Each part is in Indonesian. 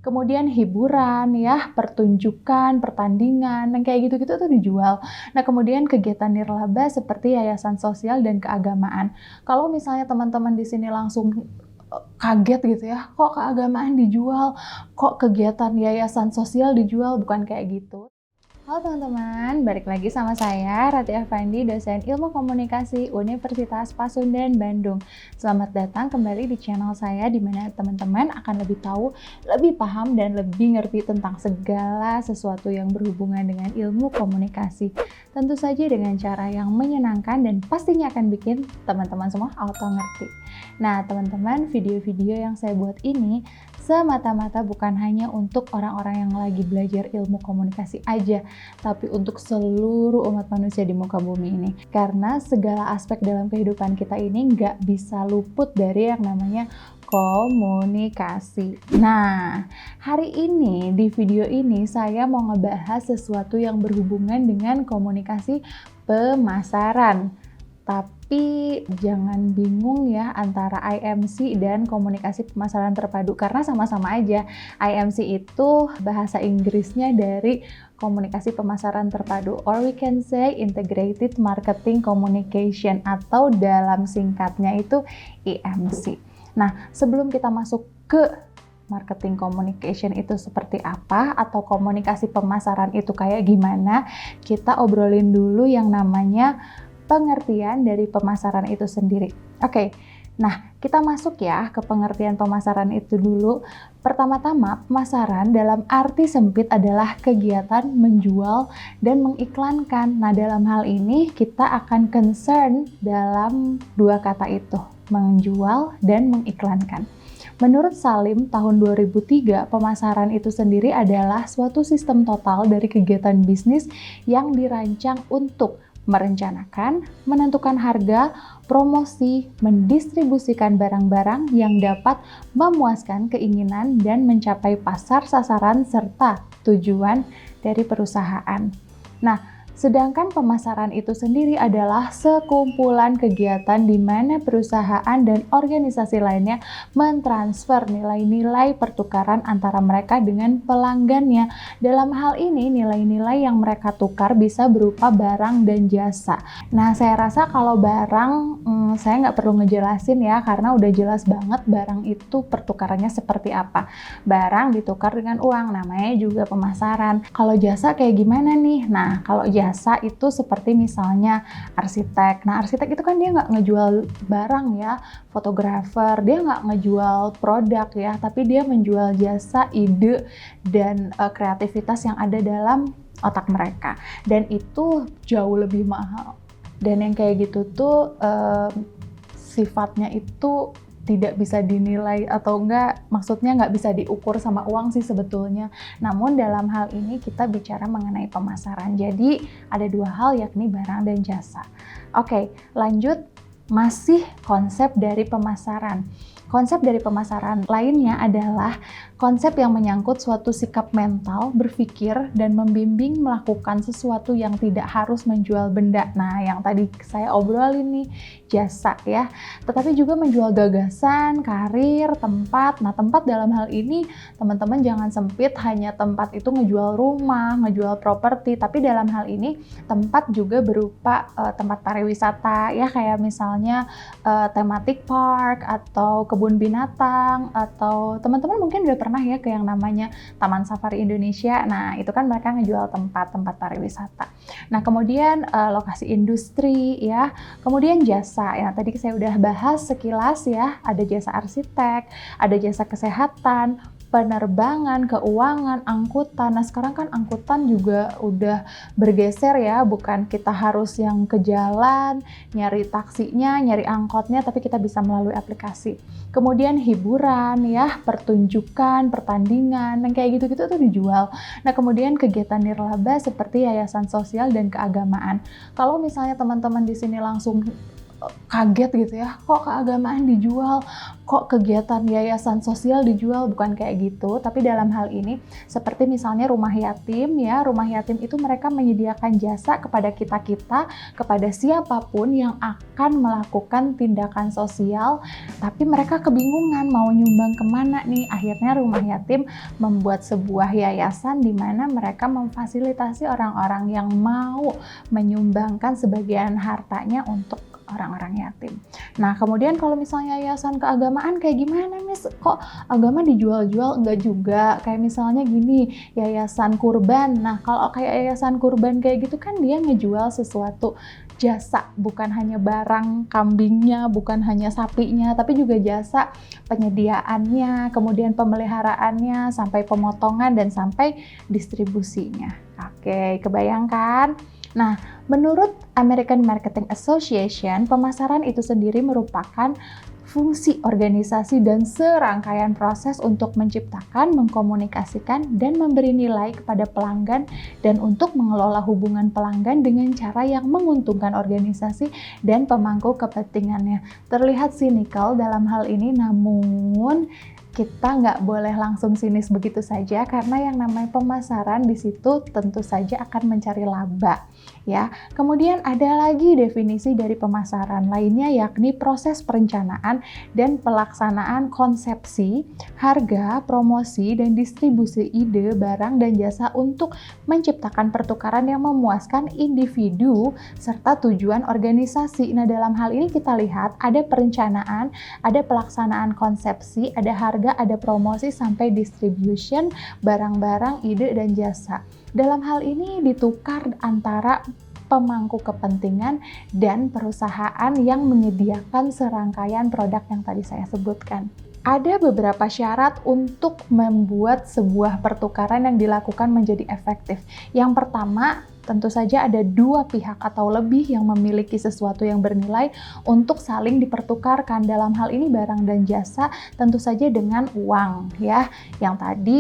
kemudian hiburan ya, pertunjukan, pertandingan, yang kayak gitu-gitu tuh dijual. Nah, kemudian kegiatan nirlaba seperti yayasan sosial dan keagamaan. Kalau misalnya teman-teman di sini langsung kaget gitu ya, kok keagamaan dijual, kok kegiatan yayasan sosial dijual, bukan kayak gitu. Halo teman-teman, balik lagi sama saya Rati Effendi, dosen Ilmu Komunikasi Universitas Pasundan Bandung. Selamat datang kembali di channel saya di mana teman-teman akan lebih tahu, lebih paham dan lebih ngerti tentang segala sesuatu yang berhubungan dengan ilmu komunikasi. Tentu saja dengan cara yang menyenangkan dan pastinya akan bikin teman-teman semua auto ngerti. Nah, teman-teman, video-video yang saya buat ini semata-mata bukan hanya untuk orang-orang yang lagi belajar ilmu komunikasi aja, tapi untuk seluruh umat manusia di muka bumi ini. Karena segala aspek dalam kehidupan kita ini nggak bisa luput dari yang namanya komunikasi. Nah, hari ini di video ini saya mau ngebahas sesuatu yang berhubungan dengan komunikasi pemasaran. Tapi jangan bingung ya antara IMC dan komunikasi pemasaran terpadu karena sama-sama aja. IMC itu bahasa Inggrisnya dari komunikasi pemasaran terpadu, or we can say integrated marketing communication, atau dalam singkatnya itu IMC. Nah, sebelum kita masuk ke marketing communication itu seperti apa atau komunikasi pemasaran itu kayak gimana, kita obrolin dulu yang namanya pengertian dari pemasaran itu sendiri. Oke, nah kita masuk ya ke pengertian pemasaran itu dulu. Pertama-tama, pemasaran dalam arti sempit adalah kegiatan menjual dan mengiklankan. Nah, dalam hal ini kita akan concern dalam dua kata itu, menjual dan mengiklankan. Menurut Salim, tahun 2003, pemasaran itu sendiri adalah suatu sistem total dari kegiatan bisnis yang dirancang untuk merencanakan, menentukan harga, promosi, mendistribusikan barang-barang yang dapat memuaskan keinginan dan mencapai pasar sasaran serta tujuan dari perusahaan. Nah, sedangkan pemasaran itu sendiri adalah sekumpulan kegiatan di mana perusahaan dan organisasi lainnya mentransfer nilai-nilai pertukaran antara mereka dengan pelanggannya. Dalam hal ini, nilai-nilai yang mereka tukar bisa berupa barang dan jasa. Nah, saya rasa kalau barang, saya nggak perlu ngejelasin ya, karena udah jelas banget barang itu pertukarannya seperti apa. Barang ditukar dengan uang, namanya juga pemasaran. Kalau jasa kayak gimana nih? Nah, kalau jasa itu seperti misalnya arsitek. Nah, arsitek itu kan dia nggak ngejual barang ya, fotografer, dia nggak ngejual produk ya, tapi dia menjual jasa, ide, dan kreativitas yang ada dalam otak mereka. Dan itu jauh lebih mahal. Dan yang kayak gitu tuh sifatnya itu tidak bisa dinilai atau maksudnya nggak bisa diukur sama uang sih sebetulnya. Namun dalam hal ini kita bicara mengenai pemasaran. Jadi ada dua hal, yakni barang dan jasa. Oke, lanjut, masih konsep dari pemasaran. Konsep dari pemasaran lainnya adalah konsep yang menyangkut suatu sikap mental, berpikir, dan membimbing melakukan sesuatu yang tidak harus menjual benda. Nah, yang tadi saya obrolin nih, jasa ya. Tetapi juga menjual gagasan, karir, tempat. Nah, tempat dalam hal ini, teman-teman jangan sempit hanya tempat itu ngejual rumah, ngejual properti. Tapi dalam hal ini, tempat juga berupa tempat pariwisata ya, kayak misalnya thematic park atau kebun binatang, atau teman-teman mungkin udah pernah ya ke yang namanya Taman Safari Indonesia. Nah, itu kan mereka ngejual tempat pariwisata. Nah, kemudian lokasi industri ya, kemudian jasa. Ya, tadi saya udah bahas sekilas ya, ada jasa arsitek, ada jasa kesehatan, penerbangan, keuangan, angkutan. Nah, sekarang kan angkutan juga udah bergeser ya, bukan kita harus yang ke jalan, nyari taksinya, nyari angkotnya, tapi kita bisa melalui aplikasi. Kemudian hiburan ya, pertunjukan, pertandingan, yang kayak gitu-gitu tuh dijual. Nah, kemudian kegiatan nirlaba seperti yayasan sosial dan keagamaan. Kalau misalnya teman-teman di sini langsung kaget gitu ya, kok keagamaan dijual, kok kegiatan yayasan sosial dijual, bukan kayak gitu. Tapi dalam hal ini seperti misalnya rumah yatim ya, rumah yatim itu mereka menyediakan jasa kepada kita-kita, kepada siapapun yang akan melakukan tindakan sosial, tapi mereka kebingungan mau nyumbang kemana nih. Akhirnya rumah yatim membuat sebuah yayasan di mana mereka memfasilitasi orang-orang yang mau menyumbangkan sebagian hartanya untuk orang-orang yatim. Nah, kemudian kalau misalnya yayasan keagamaan kayak gimana, Miss? Kok agama dijual-jual? Enggak juga. Kayak misalnya gini, yayasan kurban. Nah, kalau kayak yayasan kurban kayak gitu kan dia ngejual sesuatu jasa, bukan hanya barang kambingnya, bukan hanya sapinya, tapi juga jasa penyediaannya, kemudian pemeliharaannya, sampai pemotongan dan sampai distribusinya. Oke, kebayangkan? Nah, menurut American Marketing Association, pemasaran itu sendiri merupakan fungsi organisasi dan serangkaian proses untuk menciptakan, mengkomunikasikan, dan memberi nilai kepada pelanggan dan untuk mengelola hubungan pelanggan dengan cara yang menguntungkan organisasi dan pemangku kepentingannya. Terlihat sinikal dalam hal ini, namun kita nggak boleh langsung sinis begitu saja, karena yang namanya pemasaran di situ tentu saja akan mencari laba, ya. Kemudian ada lagi definisi dari pemasaran lainnya, yakni proses perencanaan dan pelaksanaan konsepsi, harga, promosi, dan distribusi ide, barang, dan jasa untuk menciptakan pertukaran yang memuaskan individu serta tujuan organisasi. Nah, dalam hal ini kita lihat ada perencanaan, ada pelaksanaan konsepsi, ada harga, ada promosi, sampai distribution, barang-barang, ide, dan jasa. Dalam hal ini ditukar antara pemangku kepentingan dan perusahaan yang menyediakan serangkaian produk yang tadi saya sebutkan. Ada beberapa syarat untuk membuat sebuah pertukaran yang dilakukan menjadi efektif. Yang pertama, tentu saja ada dua pihak atau lebih yang memiliki sesuatu yang bernilai untuk saling dipertukarkan. Dalam hal ini barang dan jasa tentu saja dengan uang ya. Yang tadi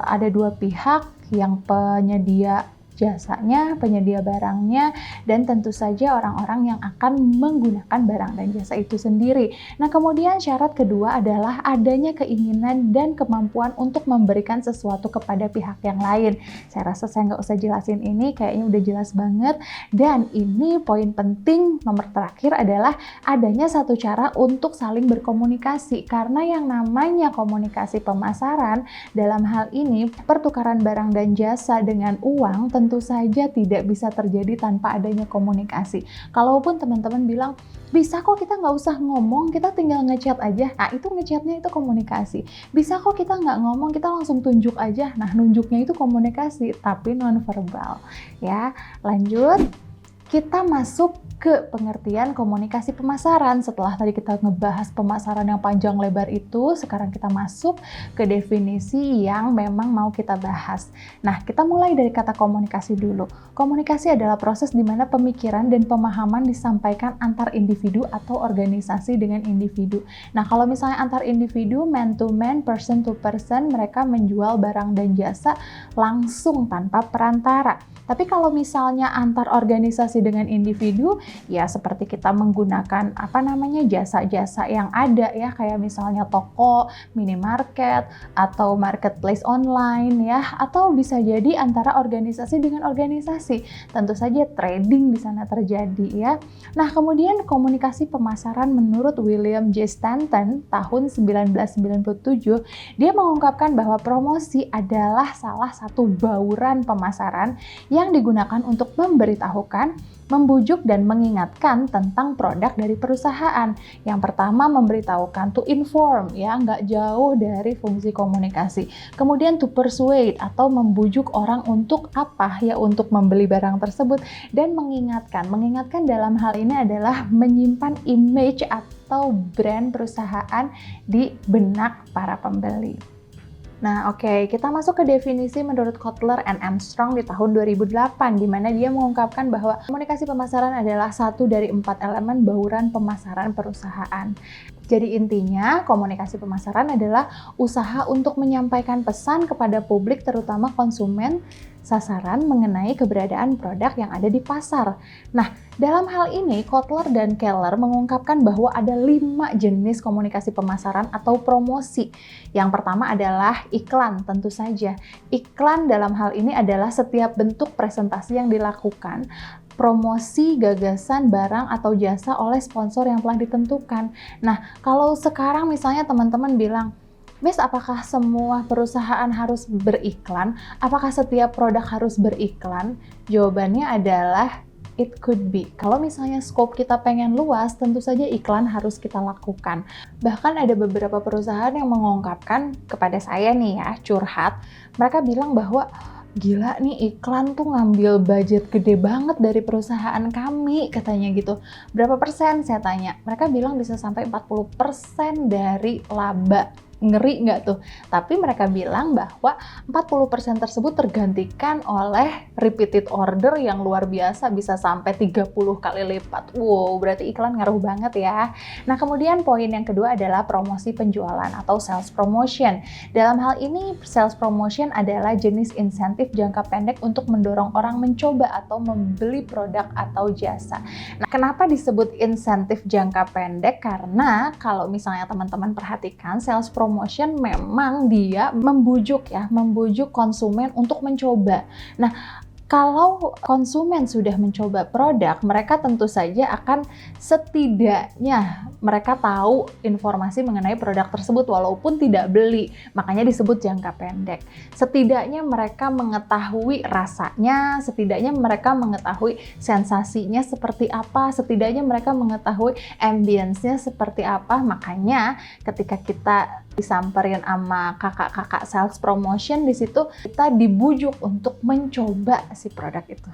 ada dua pihak, yang penyedia jasanya, penyedia barangnya, dan tentu saja orang-orang yang akan menggunakan barang dan jasa itu sendiri. Nah, kemudian syarat kedua adalah adanya keinginan dan kemampuan untuk memberikan sesuatu kepada pihak yang lain. Saya rasa saya nggak usah jelasin ini, kayaknya udah jelas banget. Dan ini poin penting nomor terakhir adalah adanya satu cara untuk saling berkomunikasi, karena yang namanya komunikasi pemasaran dalam hal ini pertukaran barang dan jasa dengan uang tentu saja tidak bisa terjadi tanpa adanya komunikasi. Kalaupun teman-teman bilang, bisa kok kita nggak usah ngomong, kita tinggal ngechat aja. Nah, itu ngechatnya itu komunikasi. Bisa kok kita nggak ngomong, kita langsung tunjuk aja. Nah, nunjuknya itu komunikasi, tapi non-verbal. Ya, lanjut. Kita masuk ke pengertian komunikasi pemasaran. Setelah tadi kita ngebahas pemasaran yang panjang lebar itu, sekarang kita masuk ke definisi yang memang mau kita bahas. Nah, kita mulai dari kata komunikasi dulu. Komunikasi adalah proses di mana pemikiran dan pemahaman disampaikan antar individu atau organisasi dengan individu. Nah, kalau misalnya antar individu, man to man, person to person, mereka menjual barang dan jasa langsung tanpa perantara. Tapi kalau misalnya antar organisasi dengan individu, ya seperti kita menggunakan jasa-jasa yang ada ya, kayak misalnya toko, minimarket, atau marketplace online ya, atau bisa jadi antara organisasi dengan organisasi. Tentu saja trading di sana terjadi ya. Nah, kemudian komunikasi pemasaran menurut William J. Stanton tahun 1997, dia mengungkapkan bahwa promosi adalah salah satu bauran pemasaran yang digunakan untuk memberitahukan, membujuk, dan mengingatkan tentang produk dari perusahaan. Yang pertama, memberitahukan, to inform, ya, nggak jauh dari fungsi komunikasi. Kemudian to persuade, atau membujuk orang untuk apa? Ya, untuk membeli barang tersebut. Dan mengingatkan. Mengingatkan dalam hal ini adalah menyimpan image atau brand perusahaan di benak para pembeli. Nah, oke, kita masuk ke definisi menurut Kotler and Armstrong di tahun 2008, di mana dia mengungkapkan bahwa komunikasi pemasaran adalah satu dari 4 elemen bauran pemasaran perusahaan. Jadi intinya komunikasi pemasaran adalah usaha untuk menyampaikan pesan kepada publik terutama konsumen sasaran mengenai keberadaan produk yang ada di pasar. Nah, dalam hal ini Kotler dan Keller mengungkapkan bahwa ada 5 jenis komunikasi pemasaran atau promosi. Yang pertama adalah iklan, tentu saja. Iklan dalam hal ini adalah setiap bentuk presentasi yang dilakukan promosi gagasan barang atau jasa oleh sponsor yang telah ditentukan. Nah, kalau sekarang misalnya teman-teman bilang, Miss, apakah semua perusahaan harus beriklan? Apakah setiap produk harus beriklan? Jawabannya adalah it could be. Kalau misalnya scope kita pengen luas, tentu saja iklan harus kita lakukan. Bahkan ada beberapa perusahaan yang mengungkapkan kepada saya nih ya, curhat. Mereka bilang bahwa gila nih iklan tuh ngambil budget gede banget dari perusahaan kami, katanya gitu. Berapa persen? Saya tanya. Mereka bilang bisa sampai 40% dari laba. Ngeri nggak tuh? Tapi mereka bilang bahwa 40% tersebut tergantikan oleh repeated order yang luar biasa, bisa sampai 30 kali lipat. Wow, berarti iklan ngaruh banget ya. Nah, kemudian poin yang kedua adalah promosi penjualan atau sales promotion. Dalam hal ini, sales promotion adalah jenis insentif jangka pendek untuk mendorong orang mencoba atau membeli produk atau jasa. Nah, kenapa disebut insentif jangka pendek? Karena kalau misalnya teman-teman perhatikan, sales promotion memang dia membujuk konsumen untuk mencoba. Nah, kalau konsumen sudah mencoba produk, mereka tentu saja akan setidaknya mereka tahu informasi mengenai produk tersebut walaupun tidak beli. Makanya disebut jangka pendek. Setidaknya mereka mengetahui rasanya, setidaknya mereka mengetahui sensasinya seperti apa, setidaknya mereka mengetahui ambience-nya seperti apa. Makanya ketika kita disamperin sama kakak-kakak sales promotion, di situ kita dibujuk untuk mencoba si produk itu.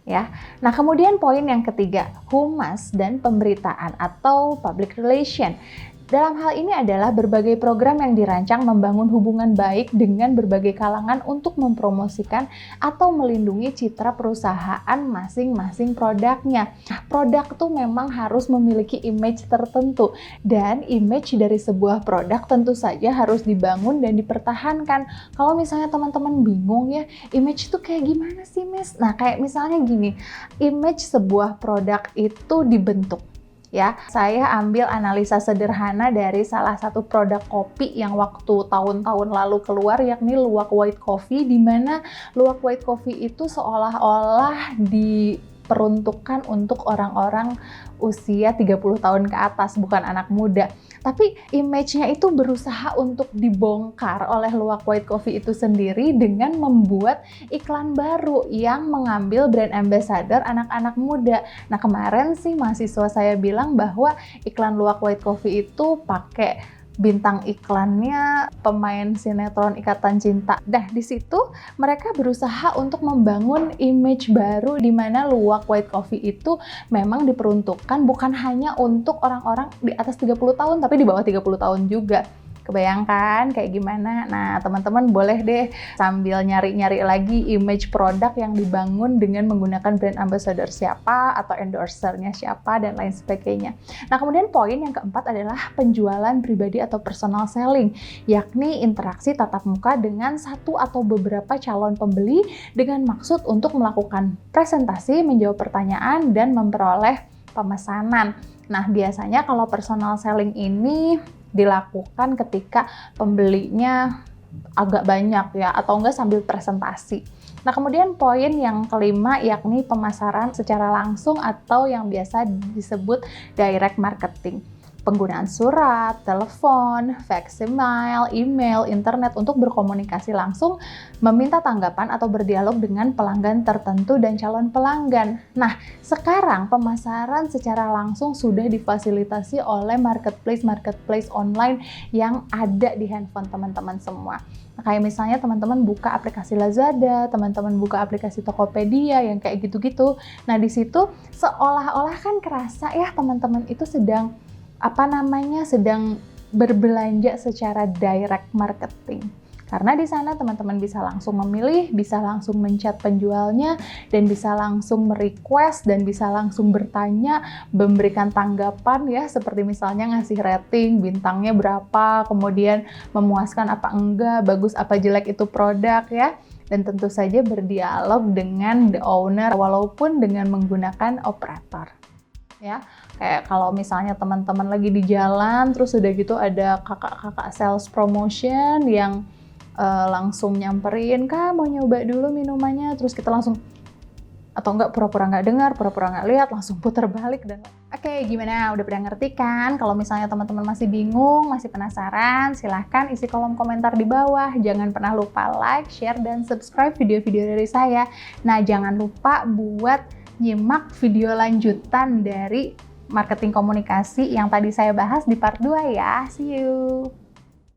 Ya. Nah, kemudian poin yang ketiga, humas dan pemberitaan atau public relation. Dalam hal ini adalah berbagai program yang dirancang membangun hubungan baik dengan berbagai kalangan untuk mempromosikan atau melindungi citra perusahaan masing-masing produknya. Nah, produk tuh memang harus memiliki image tertentu dan image dari sebuah produk tentu saja harus dibangun dan dipertahankan. Kalau misalnya teman-teman bingung ya, image itu kayak gimana sih, Miss? Nah, kayak misalnya gini, image sebuah produk itu dibentuk. Ya, saya ambil analisa sederhana dari salah satu produk kopi yang waktu tahun-tahun lalu keluar, yakni Luwak White Coffee, di mana Luwak White Coffee itu seolah-olah diperuntukkan untuk orang-orang usia 30 tahun ke atas, bukan anak muda. Tapi image-nya itu berusaha untuk dibongkar oleh Luwak White Coffee itu sendiri dengan membuat iklan baru yang mengambil brand ambassador anak-anak muda. Nah, kemarin sih mahasiswa saya bilang bahwa iklan Luwak White Coffee itu pakai bintang iklannya pemain sinetron Ikatan Cinta. Nah, di situ mereka berusaha untuk membangun image baru di mana Luwak White Coffee itu memang diperuntukkan bukan hanya untuk orang-orang di atas 30 tahun, tapi di bawah 30 tahun juga. Kebayangkan kayak gimana? Nah, teman-teman boleh deh sambil nyari-nyari lagi image produk yang dibangun dengan menggunakan brand ambassador siapa atau endorsernya siapa dan lain sebagainya. Nah, kemudian poin yang keempat adalah penjualan pribadi atau personal selling, yakni interaksi tatap muka dengan satu atau beberapa calon pembeli dengan maksud untuk melakukan presentasi, menjawab pertanyaan, dan memperoleh pemesanan. Nah, biasanya kalau personal selling ini dilakukan ketika pembelinya agak banyak ya, atau enggak sambil presentasi. Nah, kemudian poin yang kelima yakni pemasaran secara langsung atau yang biasa disebut direct marketing. Penggunaan surat, telepon, facsimile, email, internet untuk berkomunikasi langsung, meminta tanggapan atau berdialog dengan pelanggan tertentu dan calon pelanggan. Nah, sekarang pemasaran secara langsung sudah difasilitasi oleh marketplace online yang ada di handphone teman-teman semua. Nah, kayak misalnya teman-teman buka aplikasi Lazada, teman-teman buka aplikasi Tokopedia yang kayak gitu-gitu. Nah, di situ seolah-olah kan kerasa ya teman-teman itu sedang berbelanja secara direct marketing. Karena di sana teman-teman bisa langsung memilih, bisa langsung menchat penjualnya, dan bisa langsung merequest, dan bisa langsung bertanya, memberikan tanggapan ya, seperti misalnya ngasih rating, bintangnya berapa, kemudian memuaskan apa enggak, bagus apa jelek itu produk ya. Dan tentu saja berdialog dengan the owner walaupun dengan menggunakan operator. Ya, kayak kalau misalnya teman-teman lagi di jalan terus udah gitu ada kakak-kakak sales promotion yang langsung nyamperin, "Kak, mau nyoba dulu minumannya," terus kita langsung, atau enggak pura-pura nggak dengar, pura-pura nggak lihat, langsung putar balik dan oke, gimana? Udah pada ngerti kan? Kalau misalnya teman-teman masih bingung, masih penasaran, silahkan isi kolom komentar di bawah. Jangan pernah lupa like, share, dan subscribe video-video dari saya. Nah, jangan lupa buat nyimak video lanjutan dari marketing komunikasi yang tadi saya bahas di part 2 ya. See you!